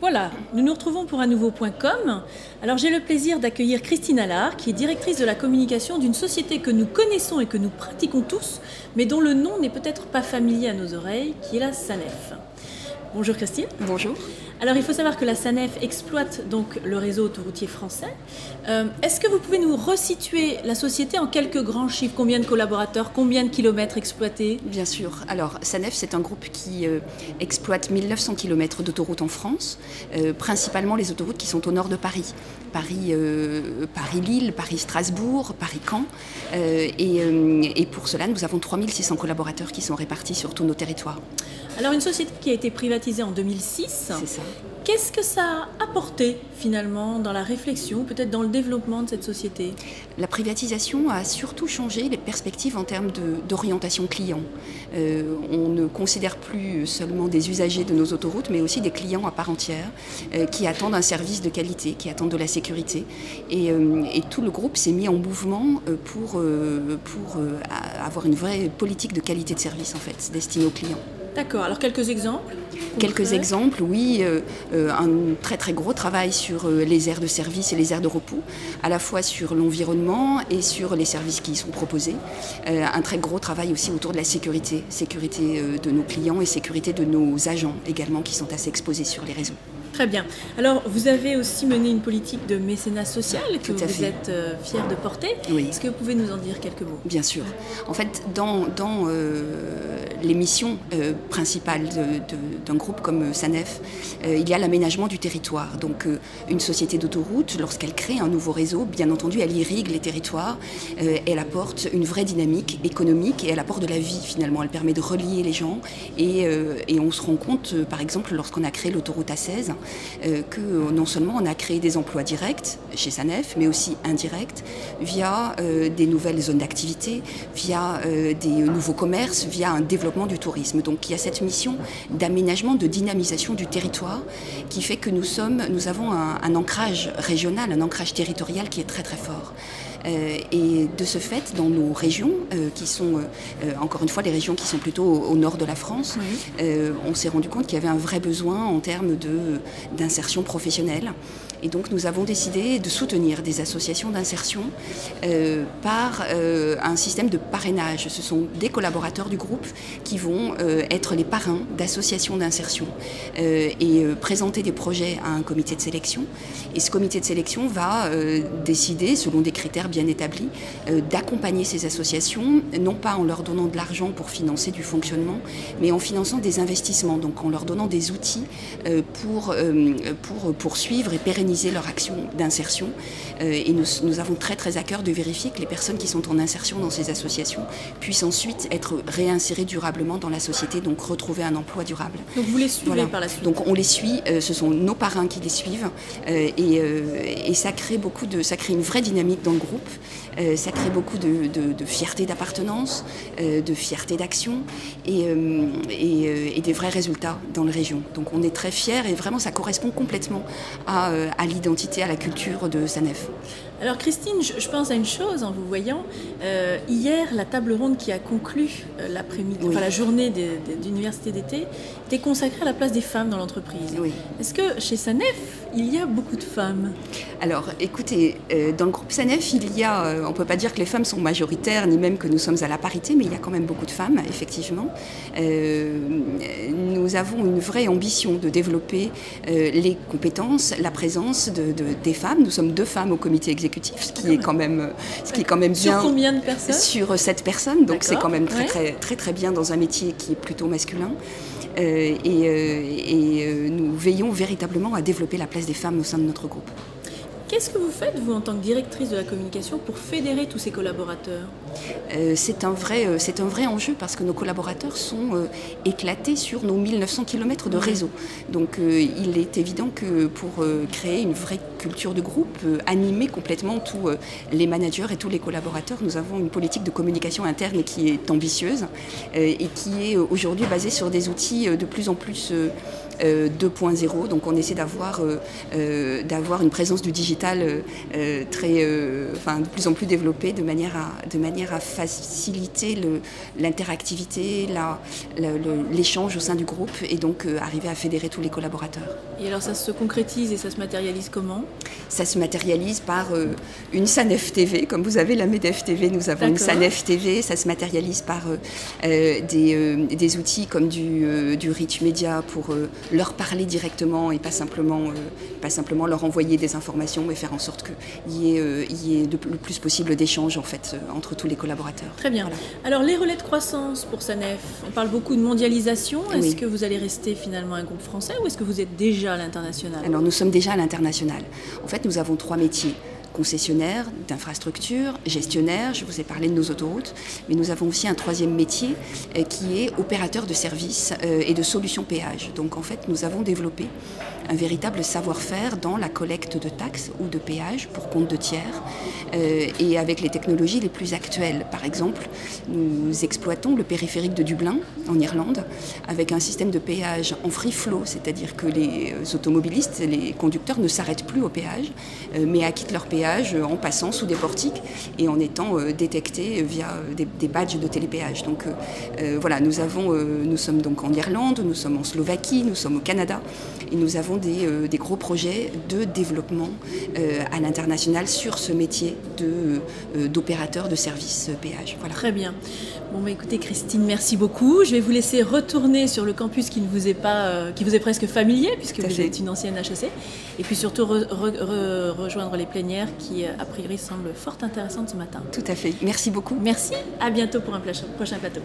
Voilà, nous nous retrouvons pour un nouveau point com. Alors j'ai le plaisir d'accueillir Christine Allard, qui est directrice de la communication d'une société que nous connaissons et que nous pratiquons tous, mais dont le nom n'est peut-être pas familier à nos oreilles, qui est la SANEF. Bonjour Christine. Bonjour. Alors il faut savoir que la SANEF exploite donc le réseau autoroutier français. Est-ce que vous pouvez nous resituer la société en quelques grands chiffres? Combien de collaborateurs, combien de kilomètres exploités? Bien sûr. Alors SANEF, c'est un groupe qui exploite 1900 km d'autoroutes en France, principalement les autoroutes qui sont au nord de Paris. Paris-Lille, Paris-Strasbourg, Paris-Caen. Et pour cela, nous avons 3600 collaborateurs qui sont répartis sur tous nos territoires. Alors une société qui a été privatisée en 2006. C'est ça. Qu'est-ce que ça a apporté finalement dans la réflexion, peut-être dans le développement de cette société? La privatisation a surtout changé les perspectives en termes d'orientation client. On ne considère plus seulement des usagers de nos autoroutes, mais aussi des clients à part entière qui attendent un service de qualité, qui attendent de la sécurité. Et tout le groupe s'est mis en mouvement pour avoir une vraie politique de qualité de service en fait, destinée aux clients. D'accord, alors quelques exemples? Quelques exemples, oui. Un très très gros travail sur les aires de service et les aires de repos, à la fois sur l'environnement et sur les services qui y sont proposés. Un très gros travail aussi autour de la sécurité de nos clients et sécurité de nos agents également qui sont assez exposés sur les réseaux. Très bien. Alors, vous avez aussi mené une politique de mécénat social que vous êtes fière de porter. Oui. Est-ce que vous pouvez nous en dire quelques mots? Bien sûr. En fait, dans les missions principales d'un groupe comme SANEF, il y a l'aménagement du territoire. Donc, une société d'autoroute, lorsqu'elle crée un nouveau réseau, bien entendu, elle irrigue les territoires, elle apporte une vraie dynamique économique et elle apporte de la vie, finalement. Elle permet de relier les gens et on se rend compte, par exemple, lorsqu'on a créé l'autoroute A16, que non seulement on a créé des emplois directs chez SANEF, mais aussi indirects, via des nouvelles zones d'activité, via des nouveaux commerces, via un développement du tourisme. Donc il y a cette mission d'aménagement, de dynamisation du territoire qui fait que nous avons un ancrage régional, un ancrage territorial qui est très très fort. Et de ce fait, dans nos régions, qui sont, encore une fois, les régions qui sont plutôt au nord de la France, oui. On s'est rendu compte qu'il y avait un vrai besoin en termes d'insertion professionnelle. Et donc nous avons décidé de soutenir des associations d'insertion par un système de parrainage. Ce sont des collaborateurs du groupe qui vont être les parrains d'associations d'insertion et présenter des projets à un comité de sélection. Et ce comité de sélection va décider, selon des critères bien établis, d'accompagner ces associations, non pas en leur donnant de l'argent pour financer du fonctionnement, mais en finançant des investissements, donc en leur donnant des outils pour poursuivre et pérenniser leur action d'insertion. Et nous avons très très à cœur de vérifier que les personnes qui sont en insertion dans ces associations puissent ensuite être réinsérées durablement dans la société, donc retrouver un emploi durable. Donc vous les suivez par la suite? Donc on les suit, ce sont nos parrains qui les suivent et ça crée ça crée une vraie dynamique dans le groupe, ça crée beaucoup de fierté d'appartenance, de fierté d'action et des vrais résultats dans la région. Donc on est très fiers et vraiment ça correspond complètement à l'identité, à la culture de SANEF. Alors Christine, je pense à une chose en vous voyant. Hier, la table ronde qui a conclu l'après-midi, oui. Enfin la journée d'université d'été, était consacrée à la place des femmes dans l'entreprise. Oui. Est-ce que chez SANEF, il y a beaucoup de femmes? Alors écoutez, dans le groupe SANEF, on ne peut pas dire que les femmes sont majoritaires, ni même que nous sommes à la parité, mais il y a quand même beaucoup de femmes, effectivement. Nous avons une vraie ambition de développer les compétences, la présence des femmes. Nous sommes 2 femmes au comité exécutif, ce qui est quand même bien. Sur combien de personnes? Sur 7 personnes, donc c'est quand même très bien dans un métier qui est plutôt masculin. Nous veillons véritablement à développer la place des femmes au sein de notre groupe. Qu'est-ce que vous faites, vous, en tant que directrice de la communication, pour fédérer tous ces collaborateurs? C'est un vrai enjeu parce que nos collaborateurs sont éclatés sur nos 1900 km de réseau. Donc il est évident que pour créer une vraie culture de groupe, animer complètement tous les managers et tous les collaborateurs. Nous avons une politique de communication interne qui est ambitieuse et qui est aujourd'hui basée sur des outils de plus en plus 2.0. Donc on essaie d'avoir une présence du digital de plus en plus développée de manière à faciliter l'interactivité, l'échange au sein du groupe et donc arriver à fédérer tous les collaborateurs. Et alors ça se concrétise et ça se matérialise comment? Ça se matérialise par une SANEF TV, comme vous avez la MEDEF TV, nous avons une SANEF TV. Ça se matérialise par des outils comme du Rich Media pour leur parler directement et pas simplement leur envoyer des informations et faire en sorte qu'il y ait le plus possible d'échanges en fait, entre tous les collaborateurs. Très bien. Voilà. Alors les relais de croissance pour SANEF, on parle beaucoup de mondialisation. Est-ce que vous allez rester finalement un groupe français ou est-ce que vous êtes déjà à l'international? Alors nous sommes déjà à l'international. En fait, nous avons 3 métiers. Concessionnaire, d'infrastructure, gestionnaire, je vous ai parlé de nos autoroutes, mais nous avons aussi un 3e métier qui est opérateur de services et de solutions péage. Donc en fait, nous avons développé un véritable savoir-faire dans la collecte de taxes ou de péages pour compte de tiers et avec les technologies les plus actuelles. Par exemple, nous exploitons le périphérique de Dublin, en Irlande, avec un système de péage en free flow, c'est-à-dire que les automobilistes, les conducteurs ne s'arrêtent plus au péage, mais acquittent leur péage en passant sous des portiques et en étant détectés via des badges de télépéage. Donc voilà, nous sommes donc en Irlande, nous sommes en Slovaquie, nous sommes au Canada et nous avons des gros projets de développement à l'international sur ce métier d'opérateur de services péage. Voilà. Très bien. Bon, bah, écoutez Christine, merci beaucoup. Je vais vous laisser retourner sur le campus qui vous est presque familier puisque vous êtes une ancienne HEC et puis surtout rejoindre les plénières qui a priori semblent fort intéressantes ce matin. Tout à fait. Merci beaucoup. Merci. À bientôt pour un prochain plateau.